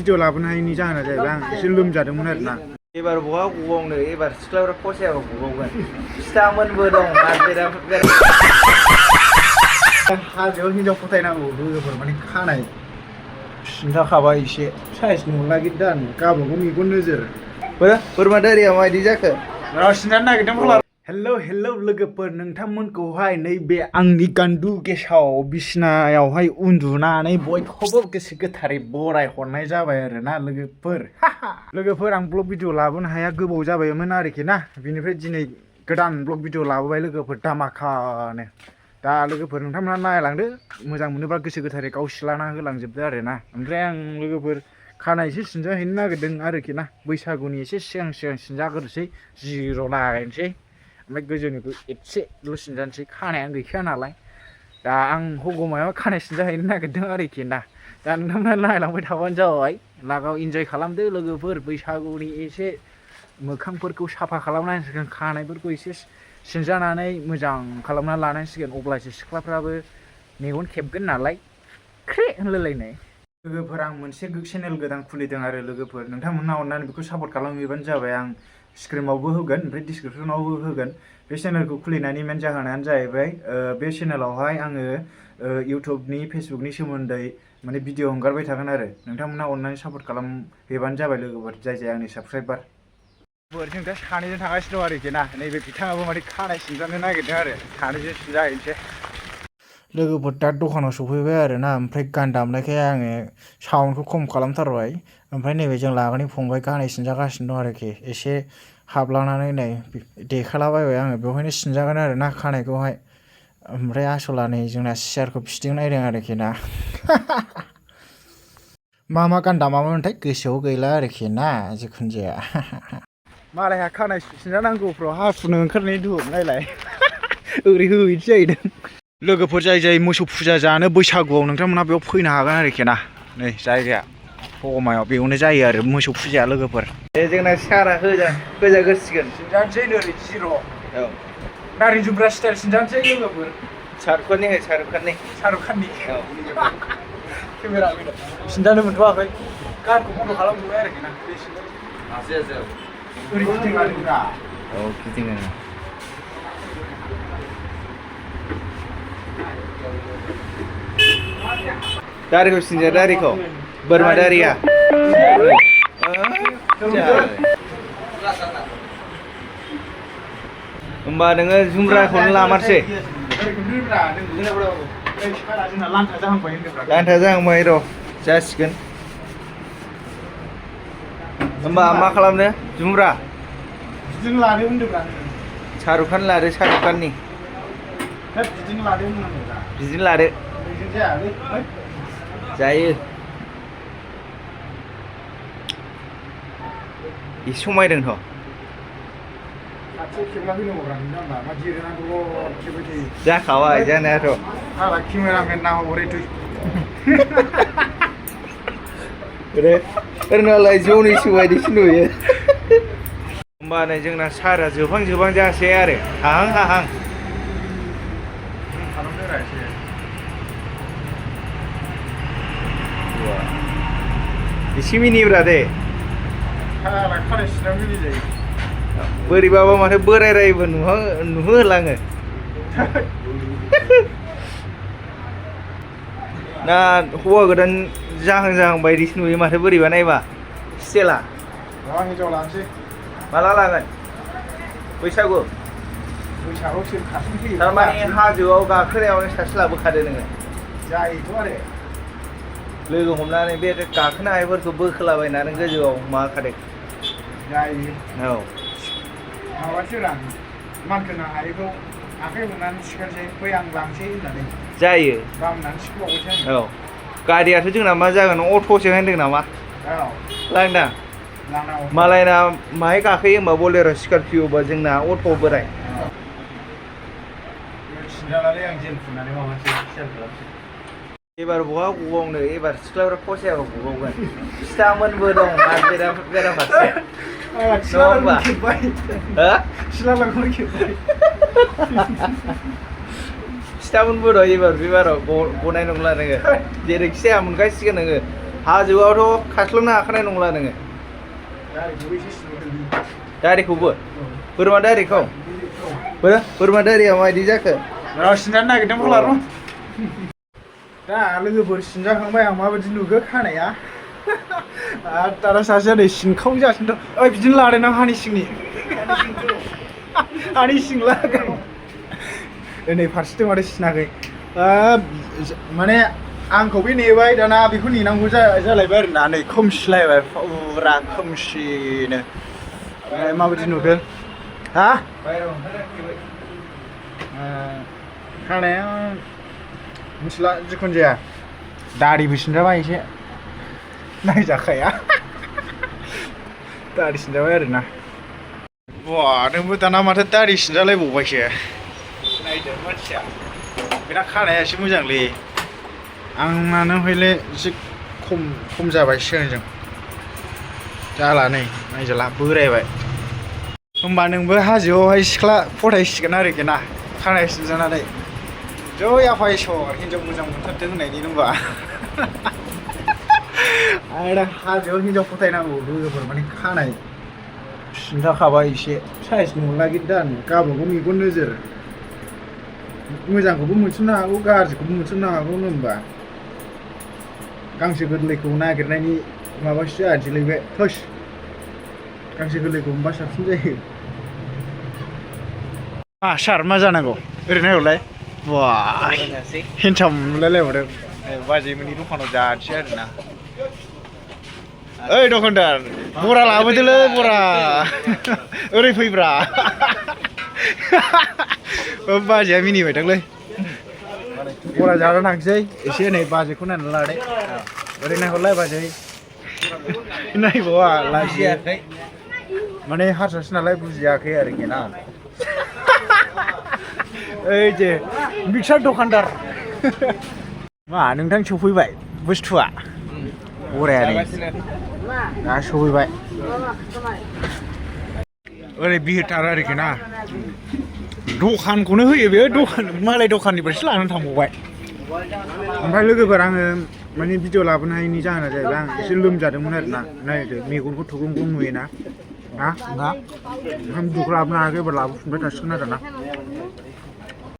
video लाबोनो हायैनि जाहोना जाहैबाय आं एसे लोमजादोंमोन आरोना एबार बहा गबावनो एबार सिख्लाफ्रा फसायाबा गबावगोन फिथामोनबो दं हाजोआव हिनजाव फोथायनांगौ लोगोफोर माने खानाय सिनजाखाबाय एसे साइज नुला गिदा गावबागाव मेगन नोजोर बोरमा दारिया माबायदि जाखो सिनजानो नागिरदों हेल' लोगोफोर नोंथांमोनखौहाय नैबे आंनि गान्दु गेसाव बिसिनायावहाय उन्दुनानै बयखौबो गोसो गोथारै बराय हरनाय जाबाय आरोना लोगोफोर आं ब्लग भिडिअ लाबोनो हाया गोबाव जाबायमोन आरोखि ना बिनिफ्राय दिनै गोदान ब्लग भिडिअ लाबोबाय लोगोफोर दामाखानो दा लोगोफोर नोंथांमोना नायलांदो मोजां मोनोबा गोसो गोथारै गाव सिलाना होलांजोबदो आरोना ओमफ्राय आं लोगोफोर खानाय एसे सिनजाहैनो नागिरदों आरोखि ना बैसागुनि एसे सिगां सिनजाग्रोसै जिर' लागायनोसै ओमफ्राय गोजौनिखौ एसेल' सिनजानोसै खानायानो गैखाया नालाय दा आं हगमायाव खानाय सिनजाहैनो नागिरदों आरोखि ना दा नोंथांमोना नायलांबाय थाबानो जाबाय लागाव इन्जय खालामदो लोगोफोर बैसागुनि एसे मोखांफोरखौ साफा खालामनांसिगोन खानायफोरखौ एसे सिनजानानै मोजां खालामना लानांसिगोन अब्लासो सिख्लाफ्राबो मेगन खेबगोन नालाय ख्रे होनलायलायनाय लोगोफोर आं मोनसे चेनेल गोदान खुलिदों आरो लोगोफोर नोंथांमोना अननानै बेखौ सापर्ट खालामहैबानो जाबाय आं स्क्रिनावबो होगोन ओमफ्राय डिसक्रिपसनावबो होगोन बे चेनेलखौ खुलिनायनि मेन जाहोनानो जाहैबाय बे चेनेलावहाय आङो इउटुबनि फेसबुकनि सोमोन्दै माने भिडिअ हगारबाय थागोन आरो नोंथांमोना अननानै सापर्ट खालामहैबानो जाबाय लोगोफोर जाय आंनि साबसक्राइबार जों दा सानैजों थांगासिनो दं आरोखि ना नैबे बिथाङाबो माने खानाय सिनजानो नागिरदों आरो सानैजों सिनजाहैनोसै लोगोफोर दा दखानाव सफैबाय आरोना ओमफ्राय गान दामनायखाय आङो साउन्डखौ खम खालामथारबाय ओमफ्राय नैबे जों लागोनि फंबाय खानाय सिनजागासिनो दं आरोखि एसे हाबलांनानै नै देखालाबायबाय आङो बेवहायनो सिनजागोन आरो ना खानायखौहाय ओमफ्राय आसला नै जोंना सियारखौ फिदिं नायदों आरोखि ना मा गान दामामोनथाय गोसोआव गैला आरोखि ना जिखुनु जाया मालायहा खानाय सिनजानांगौफ्राव हासुनो ओंखारनाय दुब नायलाय ओरै होहैसो जाहैदों लोगोफोर जाय मोसौ फुजा जानो बैसागुआव नोंथांमोना बेयाव फैनो हागोन आरोखि ना नै जायगाया हगमायाव बेयावनो जायो आरो मोसौ फुजाया लोगोफोर जोंना सारा होजागोरसिगोन सिनजानोसै ओरै जिर' औ नारें जुमब्रा स्टाइल सिनजानोसै लोगोफोर शाहरुख खाननि औ केमेरा सिनजानो मोनथ'वाखै गानखौ बन्द' खालामजोब्बाय आरोखि ना ओरै गिदिंलादोंब्रा औ गिदिङो दारिखौ सिनजा दारिखौ बोरमा दारिया होमबा नोङो जुमब्राखौनो लामारसै लान्था जाहांबाय र' जासिगोन होमबा मा खालामनो जुमब्रा बिदिनो लादो होनदोंब्रा शाहरुख खान लादो शाहरुख खाननि बिदिनो लादो होननांगौ बिदिनो लादो जायो एसे समायदोंथ' जाखाबाय जानायाथ' केमेरामेन नाहरै ओरैनोलाय जौनिसो बायदिसो नुयो होमबा नै जोंना सारा जोबहां जासै आरो हाहां एसे मिनिब्रा दे बोरैबाबा माथो बोरायबो नुहोलाङो ना हौवा गोदान जाहां बायदिसो नुयो माथो बोरैबा नायबा स्टेला हिनजाव लानोसै माला लागोन बैसागु थारमाने हाजोआव गाखोनायावनो सासे लाबोखादो नोङो जायोथ' आरो लोगो हमनानै बे गाखोनो हायैफोरखौ बोखोलाबायनानै गोजौआव माबाखादों जायो औ माबासो रां मानखोनो हायैखौ आखाइ हमनानै सिखारसै फै आं लांसै होननानै जायो बामनानै सिखबावसै औ गारियाथ' जोंना मा जागोन अट'सो होनदों नामा औ लांदां मालायना माहाय गाखोयो होमबा बलेर' स्करपिअ'बा जोंना अट' बोराय सिनजानानै आं जेल फुनानै माबासै सियार खालामसै एबार बहा गबावनो एबार सिख्लाफ्रा फसायाबा गबावगोन फिथामोनबो दं बेराफारसे फिथामोनबो दं एबार बे बाराव गनाय नंला नोङो जेरैखि जाया मोनगासिगोन नोङो हाजोआवथ' खास्लोमनो हाखानाय नंला नोङो दारिखौबो बोरमा दारिखौ बोरमा दारिया माबायदि जाखो र' सिनजानो नागिरदों फाग्ला र' दा लोगोफोर सिनजाखांबाय आं माबायदि नुखो खानाया आरो दाना सासेया नै सिनखाव जासिनोथ' ओइ बिदिनो लादों ना हानि सिंनि हानि सिं लागाय नै फारसेथिं माथो सिनाखै माने आंखौ बे नेबाय दाना बेखौ नेनांगौ जालायबाय आरो ना नै खोमसिलायबाय फुरा खोमसिनो ओमफ्राय माबायदि नुदों हा खानाया मिथिला जिखुनु जाया दारिबो सिनजाबाय एसे नायजाखाया दारि सिनजाबाय आरोना बा नोंबो दाना माथो दारि सिनजालायबावबायसो नायदो मानसिया बेना खानाया एसे मोजांलै आंनानो हयले एसे खम जाबाय सिगांजों जाला नै नायजाला बोरायबाय होमबा नोंबो हाजोआवहाय सिख्ला फथायसिगोन आरोखि ना खानाय सिनजानानै जै आफा इसर हिनजाव मोजां मोनथारदों होननायनि होनबा आरो हाजोआव हिनजाव फथायनांगौ लोगोफोर माने खानाय सिनजाखाबाय एसे साइज नुला गिदा गावबागाव मेगन नोजोर मोजांखौबो मोनसननो हागौ गाज्रिखौबो मोनसननो हागौ होनबा गांसो गोरलैखौ नागिरनायनि माबासो जानोसैलै बे थोस गांसो गोरलैखौ मोनबा साबसिन जायो सार मा जानांगौ ओरैनो हरलाय बा हेन्डसाम नुलायलायबावदों बाजैमोननि दखानाव जानोसै आरोना ओइ दखानदार बरा लाबोदोलै बरा ओरै फैब्रा बाजैया मिनिबायदांलै बरा जाना थांसै एसे नै बाजैखौ नायनानै लादो ओरै नायहरलाय बाजै नायबावा लाजियाखै माने हारसासो नालाय बुजियाखै आरोखि ना ओइ जे मिक्सार दखानदार मा नोंथां सफैबाय बुस्थुआ बरायानो दा सफैबाय ओरै बिहिरथार आरोखि ना दखानखौनो होयो बे दखान मालाय दखाननिफ्रायसो लानानै थांबावबाय ओमफ्राय लोगोफोर आङो माने भिडिअ लाबोनो हायिनि जाहोना जाहैबाय आं एसे लोमजादोंमोन आरोना नायदो मेगनखौ थुग्लुं ग्लुं नुयोना ओंखाम दुखु लाबोनो हायाखै एबार लाबोफिनबाय थासिगोन आरोना